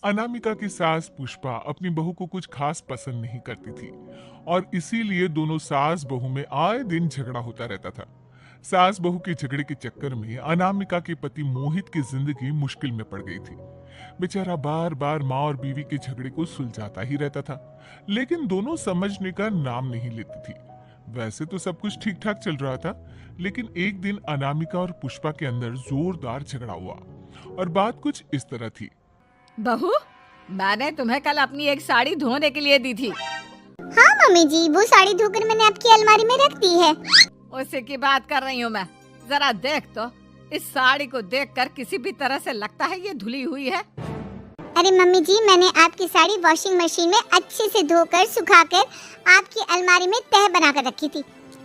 अनामिका की सास पुष्पा अपनी बहू को कुछ खास पसंद नहीं करती थी और इसीलिए दोनों सास बहू में आए दिन झगड़ा होता रहता था। सास बहू के झगड़े के चक्कर में अनामिका के पति मोहित की जिंदगी मुश्किल में पड़ गई थी। बेचारा बार बार माँ और बीवी के झगड़े को सुलझाता ही रहता था, लेकिन दोनों समझने का नाम नहीं लेती थी। वैसे तो सब कुछ ठीक ठाक चल रहा था, लेकिन एक दिन अनामिका और पुष्पा के अंदर जोरदार झगड़ा हुआ और बात कुछ इस तरह थी। बहू, मैंने तुम्हें कल अपनी एक साड़ी धोने के लिए दी थी। हाँ मम्मी जी, वो साड़ी धोकर मैंने आपकी अलमारी में रख दी है। उसी की बात कर रही हूँ मैं। जरा देख तो, इस साड़ी को देखकर किसी भी तरह से लगता है ये धुली हुई है। अरे मम्मी जी, मैंने आपकी साड़ी वॉशिंग मशीन में अच्छे से धोकर सुखाकर आपकी अलमारी में तह बनाकर रखी थी।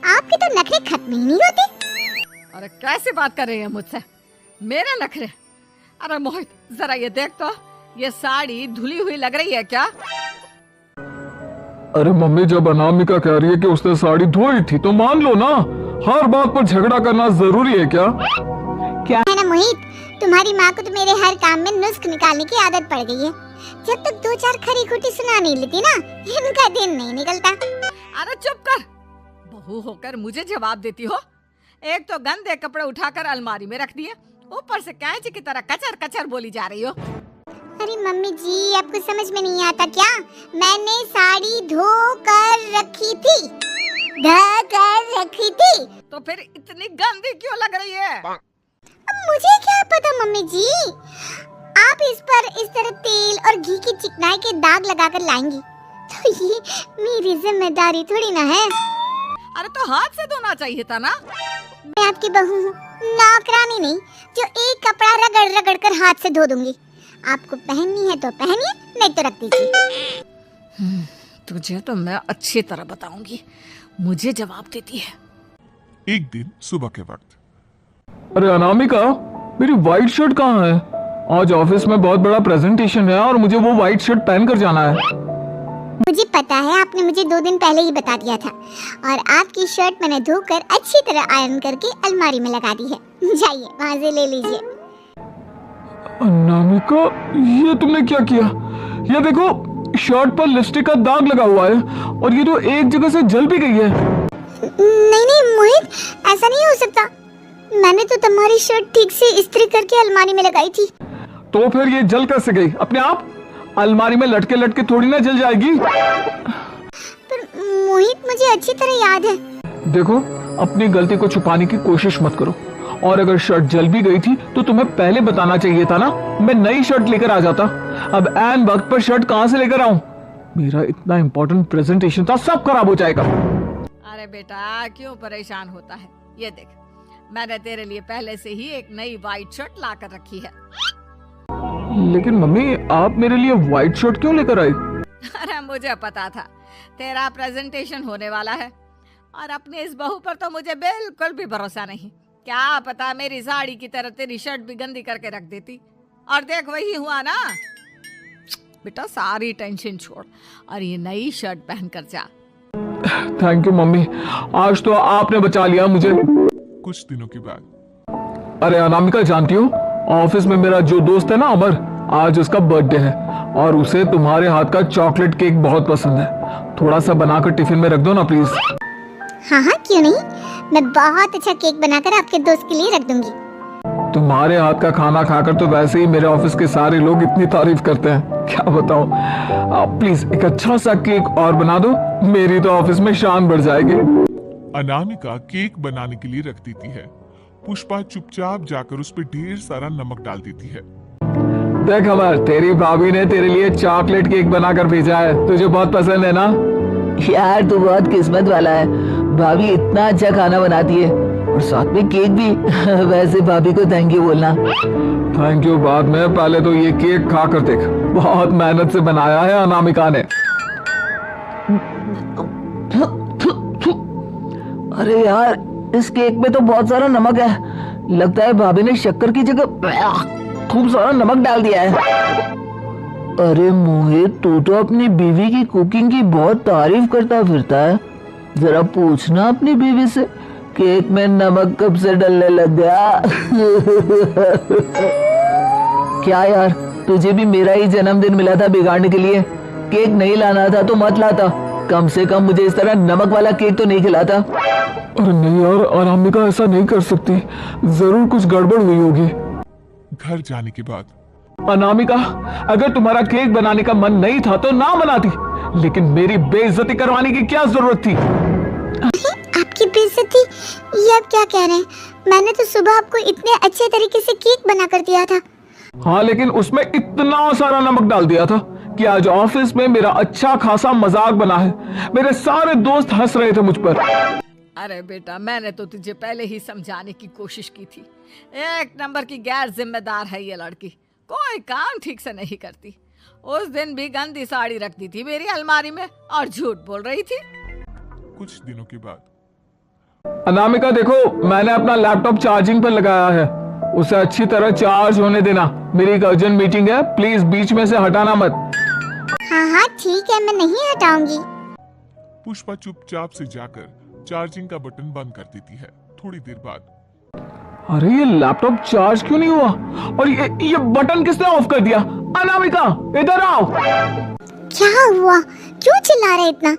आपके तो नखरे खत्म ही नहीं होते। अरे कैसी बात कर रही है मुझसे? मेरे नखरे? अरे मोहित, जरा ये देख तो, ये साड़ी धुली हुई लग रही है क्या? अरे मम्मी, जब अनामिका कह रही है कि उसने साड़ी धोई थी तो मान लो ना। हर बात पर झगड़ा करना जरूरी है क्या? है ना मोहित, तुम्हारी माँ को तो मेरे हर काम में नुस्ख निकालने की आदत पड़ गई है। जब तक दो चार खरी खोटी सुना नहीं लेती ना, इनका दिन नहीं निकलता। अरे चुप कर, बहू होकर मुझे जवाब देती हो। एक तो गंदे कपड़े उठाकर अलमारी में रख दिए, ऊपर से कैंची की तरह कचर कचर बोली जा रही हो। अरे मम्मी जी, आपको समझ में नहीं आता क्या? मैंने साड़ी धो कर रखी थी, ढक कर रखी थी। तो फिर इतनी गंदी क्यों लग रही है? अब मुझे क्या पता मम्मी जी, आप इस पर इस तरह तेल और घी की चिकनाई के दाग लगाकर लाएंगी तो ये मेरी जिम्मेदारी थोड़ी ना है। अरे तो हाथ से धोना चाहिए था ना। मैं आपकी बहू हूँ, नौकरानी नहीं, जो एक कपड़ा रगड़ रगड़ कर हाथ से धो दूंगी। आपको पहननी है तो पहनिए, नहीं तो रख दीजिए। तुझे तो मैं अच्छी तरह बताऊंगी, मुझे जवाब देती है। एक दिन सुबह के वक्त, अरे अनामिका, मेरी व्हाइट शर्ट कहाँ है? आज ऑफिस में बहुत बड़ा प्रेजेंटेशन है और मुझे वो व्हाइट शर्ट पहन कर जाना है। मुझे पता है, आपने मुझे 2 दिन पहले ही बता दिया था और आपकी शर्ट मैंने धोकर अच्छी तरह आयरन करके अलमारी में लगा दी है। जाइए वहाँ से ले लीजिए। अनामिका, ये तुमने क्या किया? ये देखो, शर्ट पर लिपस्टिक का दाग लगा हुआ है और ये तो एक जगह से जल भी गई है। नहीं नहीं मोहित, ऐसा नहीं हो सकता। मैंने तो तुम्हारी शर्ट ठीक से इस्त्री करके अलमारी में लगाई थी। तो फिर ये जल कैसे गई? अपने आप अलमारी में लटके लटके थोड़ी ना जल जाएगी। पर मोहित, मुझे अच्छी तरह याद है। देखो, अपनी गलती को छुपाने की कोशिश मत करो। और अगर शर्ट जल भी गई थी तो तुम्हें पहले बताना चाहिए था ना, मैं नई शर्ट लेकर आ जाता। अब ऐन वक्त पर शर्ट कहाँ से लेकर आऊं? मेरा इतना इम्पोर्टेंट प्रेजेंटेशन था, सब खराब हो जाएगा। अरे बेटा, क्यों परेशान होता है? ये देख, मैंने तेरे लिए पहले से ही एक नई व्हाइट शर्ट ला कर रखी है। लेकिन मम्मी, आप मेरे लिए व्हाइट शर्ट क्यों लेकर आई? अरे मुझे पता था तेरा प्रेजेंटेशन होने वाला है, और अपनी इस बहू पर तो मुझे बिल्कुल भी भरोसा नहीं। क्या पता मेरी साड़ी की तरह तेरी शर्ट भी गंदी करके रख देती। और देख, वही हुआ ना। बेटा, सारी टेंशन छोड़ और ये नई शर्ट पहन कर जा। थैंक यू मम्मी, आज तो आपने बचा लिया मुझे। कुछ दिनों के बाद, अरे अनामिका, जानती हो, ऑफिस में मेरा जो दोस्त है ना अमर, आज उसका बर्थडे है और उसे तुम्हारे हाथ का चॉकलेट केक बहुत पसंद है। थोड़ा सा बनाकर टिफिन में रख दो ना प्लीज। हाँ हाँ, क्यों नहीं, मैं बहुत अच्छा केक बनाकर आपके दोस्त के लिए रख दूंगी। तुम्हारे हाथ का खाना खाकर तो वैसे ही मेरे ऑफिस के सारे लोग इतनी तारीफ करते हैं, क्या बताऊं। आप प्लीज एक अच्छा सा केक और बना दो, मेरी तो ऑफिस में शान बढ़ जाएगी। अनामिका केक बनाने के लिए रख देती है। पुष्पा चुपचाप जाकर उस पर ढेर सारा नमक डाल देती है। देख अमर, तेरी भाभी ने तेरे लिए चॉकलेट केक बनाकर भेजा है, तुझे बहुत पसंद है ना? यार, तू बहुत किस्मत वाला है, भाभी इतना अच्छा खाना बनाती है और साथ में केक भी। वैसे भाभी को थैंक यू बोलना। थैंक यू बाद में, पहले तो ये केक खा कर देख, बहुत मेहनत से बनाया है अनामिका ने। अरे यार, इस केक में तो बहुत सारा नमक है, लगता है भाभी ने शक्कर की जगह खूब सारा नमक डाल दिया है। अरे मोहित, तू तो अपनी बीवी की कुकिंग की बहुत तारीफ करता फिरता है। जरा पूछना अपनी बीवी से, केक में नमक कब से डलने लग गया? क्या यार, तुझे भी मेरा ही जन्मदिन मिला था बिगाड़ने के लिए। केक नहीं लाना था तो मत लाता, कम से कम मुझे इस तरह नमक वाला केक तो नहीं खिलाता। अरे नहीं यार, अनामिका ऐसा नहीं कर सकती, जरूर कुछ गड़बड़ हुई होगी। घर जाने के बाद अनामिका, अगर तुम्हारा केक बनाने का मन नहीं था तो ना बनाती, लेकिन मेरी बेइज्जती करवाने की क्या जरूरत थी? आपकी बेइज्जती? ये आप क्या कह रहे हैं? मैंने तो सुबह आपको इतने अच्छे तरीके से केक बना कर दिया था। हाँ, लेकिन उसमें इतना सारा नमक डाल दिया था कि आज ऑफिस में मेरा अच्छा खासा मजाक बना है। मेरे सारे दोस्त हंस रहे थे मुझ पर। अरे बेटा, मैंने तो तुझे पहले ही समझाने की कोशिश की थी। एक नंबर की गैर जिम्मेदार है ये लड़की, कोई काम ठीक से नहीं करती। उस दिन भी गंदी साड़ी रख दी थी मेरी अलमारी में और झूठ बोल रही थी। कुछ दिनों के बाद अनामिका देखो, मैंने अपना लैपटॉप चार्जिंग पर लगाया है, उसे अच्छी तरह चार्ज होने देना। मेरी एक अर्जेंट मीटिंग है, प्लीज बीच में से हटाना मत। हाँ हाँ ठीक है, मैं नहीं हटाऊंगी। पुष्पा चुपचाप से जाकर चार्जिंग का बटन बंद कर देती है। थोड़ी देर बाद अरे ये लैपटॉप चार्ज क्यों नहीं हुआ? और ये बटन किसने ऑफ कर दिया? अनामिका इधर आओ। क्या हुआ? क्यों चिल्ला रहे इतना?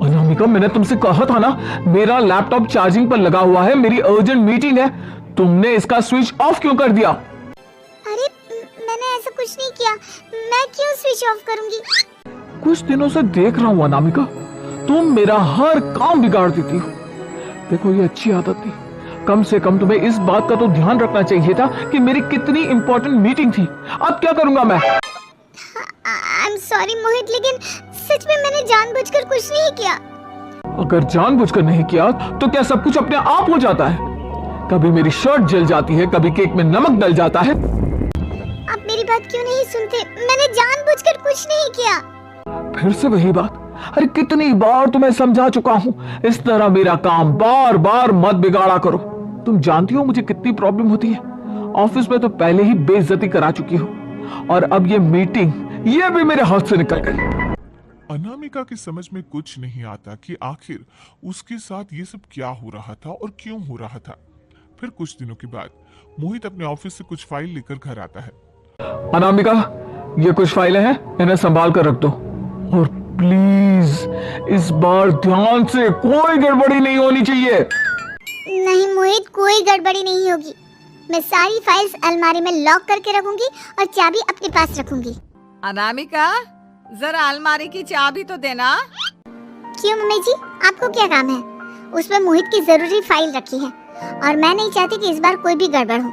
अनामिका, मैंने तुमसे कहा था ना, मेरा लैपटॉप चार्जिंग पर लगा हुआ है, मेरी अर्जेंट मीटिंग है। तुमने इसका स्विच ऑफ क्यों कर दिया? अरे मैंने ऐसा कुछ नहीं किया, मैं क्यों स्विच ऑफ करूंगी? कुछ दिनों से देख रहा हूँ अनामिका, तुम मेरा हर काम बिगाड़ देती हो। देखो ये अच्छी आदत थी, कम से कम तुम्हें इस बात का तो ध्यान रखना चाहिए था कि मेरी कितनी इंपॉर्टेंट मीटिंग थी। अब क्या करूंगा मैं? आई एम सॉरी मोहित, लेकिन सच में मैंने जानबूझकर कुछ नहीं किया। अगर जानबूझकर नहीं किया तो क्या सब कुछ अपने आप हो जाता है? कभी मेरी शर्ट जल जाती है, कभी केक में नमक डल जाता है। आप मेरी बात क्यों नहीं सुनते? मैंने जानबूझकर कुछ नहीं किया। फिर से वही बात। अरे कितनी बार तुम्हें समझा चुका हूँ, इस तरह मेरा काम बार बार मत बिगाड़ा करो। तुम जानती हो मुझे कितनी प्रॉब्लम होती है। ऑफिस में तो पहले ही बेइज्जती करा चुकी हो, और अब ये मीटिंग, ये भी मेरे हाथ से निकल गई। अनामिका की समझ में कुछ नहीं आता कि आखिर उसके साथ ये सब क्या हो रहा था और क्यों हो रहा था। फिर कुछ दिनों के बाद मोहित अपने ऑफिस से कुछ फाइल लेकर घर आता है। अनामिका, ये कुछ फाइलें हैं, इन्हें संभाल कर रख दो, और प्लीज इस बार ध्यान से, कोई गड़बड़ी नहीं होनी चाहिए। नहीं मोहित, कोई गड़बड़ी नहीं होगी। मैं सारी फाइल्स अलमारी में लॉक करके रखूंगी और चाबी अपने पास रखूंगी। अनामिका, जरा अलमारी की चाबी तो देना। क्यों मम्मी जी, आपको क्या काम है? उसमें मोहित की जरूरी फाइल रखी है और मैं नहीं चाहती कि इस बार कोई भी गड़बड़ हो।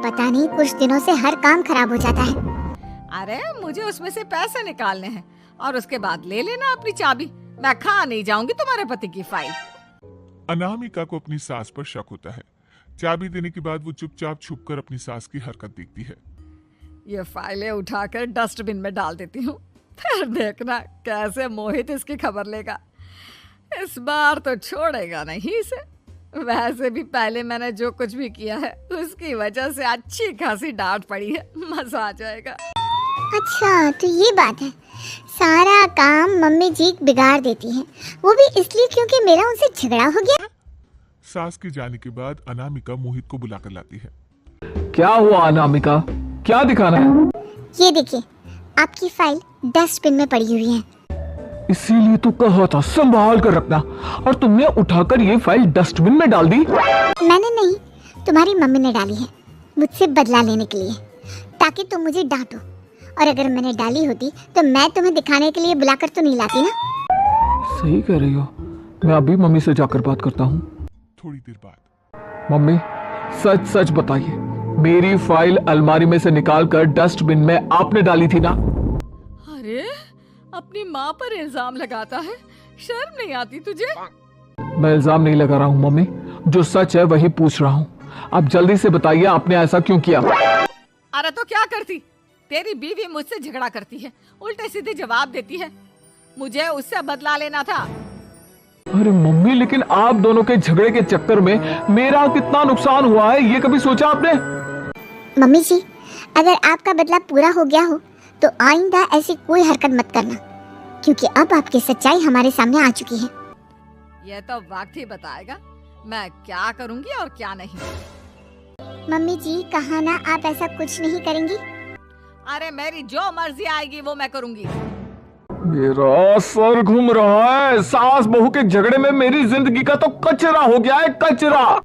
पता नहीं कुछ दिनों से हर काम खराब हो जाता है। अरे मुझे उसमें से पैसे निकालने हैं और उसके बाद ले लेना अपनी चाबी। मैं खा नहीं जाऊंगी तुम्हारे पति की फाइल। अनामिका को अपनी सास पर शक होता है। चाबी देने के बाद वो चुपचाप छुपकर अपनी सास की हरकत देखती है। ये फाइलें उठाकर डस्टबिन में डाल देती हूँ, फिर देखना कैसे मोहित इसकी खबर लेगा। इस बार तो छोड़ेगा नहीं इसे। वैसे भी पहले मैंने जो कुछ भी किया है उसकी वजह से अच्छी खासी डांट पड़ी है, मजा आ जाएगा। अच्छा तो ये बात है, सारा काम मम्मी जी बिगाड़ देती हैं, वो भी इसलिए क्योंकि मेरा उनसे झगड़ा हो गया। सास के जाने के बाद अनामिका मोहित को बुलाकर लाती है। क्या हुआ अनामिका, क्या दिखाना है? ये देखिए, आपकी फाइल डस्टबिन में पड़ी हुई है। इसीलिए तो कहा था संभाल कर रखना, और तुमने उठाकर ये फाइल डस्टबिन में डाल दी। मैंने नहीं, तुम्हारी मम्मी ने डाली है, मुझसे बदला लेने के लिए, ताकि तुम मुझे डांटो। और अगर मैंने डाली होती तो मैं तुम्हें दिखाने के लिए बुलाकर तो नहीं लाती ना। सही कह रही हो, मैं अभी मम्मी से जाकर बात करता हूँ। थोड़ी देर बाद मम्मी, सच सच बताइए, मेरी फाइल अलमारी में से निकालकर डस्टबिन में आपने डाली थी ना? अरे अपनी माँ पर इल्जाम लगाता है, शर्म नहीं आती तुझे? मैं इल्जाम नहीं लगा रहा हूँ मम्मी, जो सच है वही पूछ रहा हूँ। आप जल्दी से बताइए, आपने ऐसा क्यों किया? अरे तो क्या करती, तेरी बीवी मुझसे झगड़ा करती है, उल्टे सीधे जवाब देती है। मुझे उससे बदला लेना था। अरे मम्मी, लेकिन आप दोनों के झगड़े के चक्कर में मेरा कितना नुकसान हुआ है, ये कभी सोचा आपने? मम्मी जी, अगर आपका बदला पूरा हो गया हो तो आइंदा ऐसी कोई हरकत मत करना, क्योंकि अब आपकी सच्चाई हमारे सामने आ चुकी है। यह तो वक्त ही बताएगा मैं क्या करूंगी और क्या नहीं। मम्मी जी, कहा ना आप ऐसा कुछ नहीं करेंगी। अरे मेरी जो मर्जी आएगी वो मैं करूंगी। मेरा सर घूम रहा है। सास बहू के झगड़े में मेरी जिंदगी का तो कचरा हो गया है, कचरा।